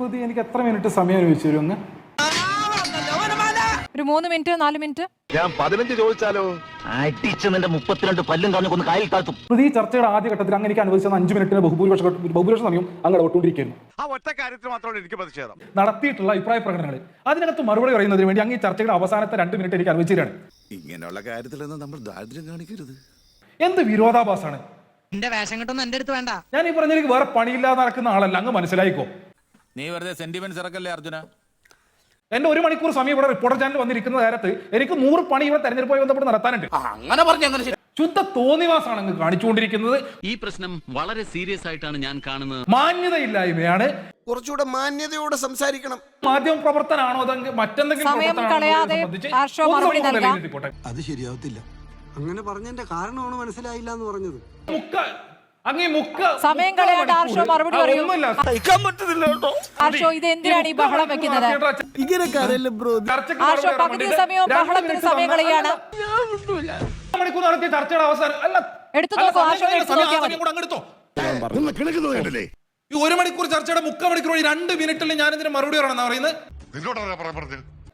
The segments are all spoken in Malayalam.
എനിക്ക് എത്ര മിനിറ്റ് സമയം അനുവദിച്ചു തരും? ഒരു 3 മിനിറ്റ് 4 മിനിറ്റ്. ഞാൻ 15 ചോദിച്ചാലോ? അടിച്ച് നിന്റെ 32 പല്ലും കളഞ്ഞു കൊന്ന് കായൽ താഴ്ത്തും. ഈ ചർച്ചയുടെ ആദ്യഘട്ടത്തിൽ അങ്ങനെ എനിക്ക് അനുവദിച്ച 5 മിനിറ്റിന് ബഹുഭൂരിപക്ഷ സമയം അങ്ങനെ ഒട്ടുകൊണ്ടിരിക്കുന്നു. ആ ഒറ്റ കാര്യത്തിൽ മാത്രമാണ് എനിക്ക് പ്രതിഷേധം. നടത്തിയിട്ടുള്ള അഭിപ്രായ പ്രകടനങ്ങൾ അതിനകത്ത് മറുപടി പറയുന്നതിന് വേണ്ടി അങ്ങ് ഈ ചർച്ചയുടെ അവസാനത്തെ 2 മിനിറ്റ് എനിക്ക് അനുവദിച്ചിട്ടാണ്. ഇങ്ങനെയുള്ള കാര്യത്തിലൊന്നും നമ്മൾ ദാരിദ്ര്യം കാണിക്കരുത്. എന്ത് വിരോധാഭാസമാണ്? എന്റെ വേഷം കിട്ടുന്ന എന്റെ അടുത്ത് വേണ്ട. ഞാൻ ഈ പറഞ്ഞ വേറെ പണിയില്ലാതെ നടക്കുന്ന ആളല്ല, അങ്ങ് മനസ്സിലായിക്കോ. നീ വെറുതെ സെന്റിമെന്റ്സ് ഇറക്കല്ലേ അർജുന. എന്റെ 1 മണിക്കൂർ സമയം ഇവിടെ റിപ്പോർട്ടർ ചാനൽ വന്നിരിക്കുന്ന നേരത്ത് എനിക്ക് 100 പണി ഇവിടെ തെരഞ്ഞെടുപ്പുമായി ബന്ധപ്പെട്ട് നടത്താനുണ്ട്. അങ്ങനെ പറഞ്ഞു ശുദ്ധ തോന്നിവാസാണ് അങ്ങ് കാണിച്ചുകൊണ്ടിരിക്കുന്നത്. ഈ പ്രശ്നം വളരെ സീരിയസ് ആയിട്ടാണ് ഞാൻ കാണുന്നത്. മാന്യതയില്ലായ്മയാണ്. കുറച്ചുകൂടെ മാന്യതയോടെ സംസാരിക്കണം. മാധ്യമ പ്രവർത്തനാണോ അതെങ്കിൽ മറ്റെന്തെങ്കിലും സമയം കളയാതെ ഹർഷോ മറുപടി നൽകാം. അത് ശരിയാവത്തില്ല. അങ്ങനെ പറഞ്ഞതിന്റെ കാരണമാണ് മനസ്സിലായില്ല എന്ന് പറഞ്ഞത്. സമയം കളയാണ്ട് ഹർഷോ മറുപടി പറയൂ. ഹർഷോ ഇത് എന്തിനാണ് ഈ ബഹളം വെക്കുന്നത്? ഹർഷോ പകുതി സമയവും ബഹളത്തിന് സമയം കളയാണ്. മണിക്കൂർ നടത്തിയ ചർച്ചയുടെ അവസാനം അല്ല എടുത്തു നോക്കൂ. ഹർഷോ എടുത്തു നോക്കിയാൽ മതി. ഈ 1 മണിക്കൂർ ചർച്ചയുടെ 3/4 മണിക്കൂർ 2 മിനിറ്റിൽ ഞാൻ ഇതിന് മറുപടി പറയണമെന്നാ പറയുന്നത്.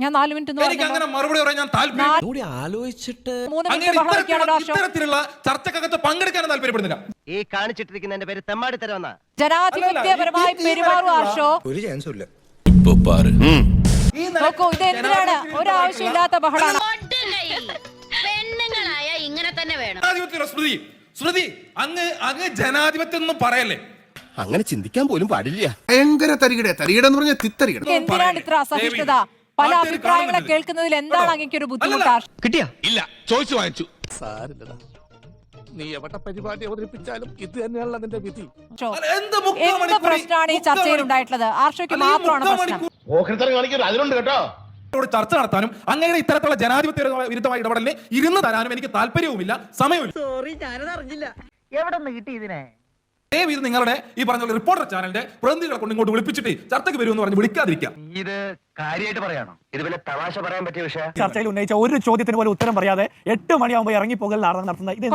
ഞാൻ 4 മിനിറ്റ് എനിക്ക് അങ്ങനെ മറുപടി പറയാൻ ഞാൻ താല്പര്യം ആലോചിച്ചിട്ട് 3 മിനിറ്റ് ബഹളം വെക്കുകയാണ് ഹർഷോ. ഇത്തരത്തിലുള്ള ചർച്ചക്കകത്ത് പങ്കെടുക്കാൻ താല്പര്യപ്പെടുന്നില്ല. ഈ കാണിച്ചിട്ടിരിക്കുന്നതിന്റെ പേര് തെമ്മാടി തരവെന്നാ. ജനാധിപത്യപരമായി പെരുമാറും ഹർഷോ. ഒരു ചാൻസും ഇല്ല. നോക്കൂ ഇത് എന്തിനാണ് ഒരാവശ്യമില്ലാത്ത ബഹളമാണ്. പെണ്ണുങ്ങളായ ഇങ്ങനെ തന്നെ വേണം. ശ്രുതി അങ്ങ് ജനാധിപത്യം ഒന്നും പറയല്ലേ. അങ്ങനെ ചിന്തിക്കാൻ പോലും പാടില്ല. ഭയങ്കര തരികിട എന്ന് പറഞ്ഞാൽ തിത്തരികിട. എന്തിനാണ് ഇത്ര അസഹിഷ്ണുത? പല അഭിപ്രായങ്ങളെ കേൾക്കുന്നതിൽ എന്താണ് അങ്ങേക്ക് ഒരു ബുദ്ധിമുട്ട്? കിട്ടിയാ ഇല്ല, ചോദിച്ചു വാങ്ങിച്ചു. നീ എവിടെ പരിപാടി അവതരിപ്പിച്ചാലും ഇത് തന്നെയാണല്ലോ അതിന്റെ വിധി. എന്ത് പ്രശ്നമാണ് ഈ ചർച്ചയിൽ ഉണ്ടായിട്ടുള്ളത്? ആർഷോയ്ക്ക് മാത്രമാണ് പ്രശ്നം. അതിലുണ്ട് കേട്ടോ. ചർച്ച നടത്താനും അങ്ങനെ ഇത്തരത്തിലുള്ള ജനാധിപത്യ വിരുദ്ധമായ ഇടപെടലിന് ഇരുന്ന് തരാനും എനിക്ക് താല്പര്യവുമില്ല, സമയവുമില്ല. സോറി, ഞാനത് അറിഞ്ഞില്ല. എവിടെ നിന്ന് കിട്ടി ഇതിനെ? ഇത് നിങ്ങളുടെ ഈ പറഞ്ഞ റിപ്പോർട്ടർ ചാനലിന്റെ പ്രതിനിധികളെ കൊണ്ട് ഇങ്ങോട്ട് വിളിപ്പിച്ചിട്ട് ചർച്ചയ്ക്ക് വരുമെന്ന് പറഞ്ഞ് വിളിക്കാതിരിക്കാം. ഇത് കാര്യമായിട്ട് പറയാണോ? ഇത് പിന്നെ തമാശ പറയാൻ പറ്റിയ വിഷയം. ചർച്ചയിൽ ഉന്നയിച്ച ഒരു ചോദ്യത്തിന് പോലും ഉത്തരം പറയാതെ 8 മണിയാകുമ്പോൾ ഇറങ്ങി പോകൽ നടത്തുന്ന ഇത്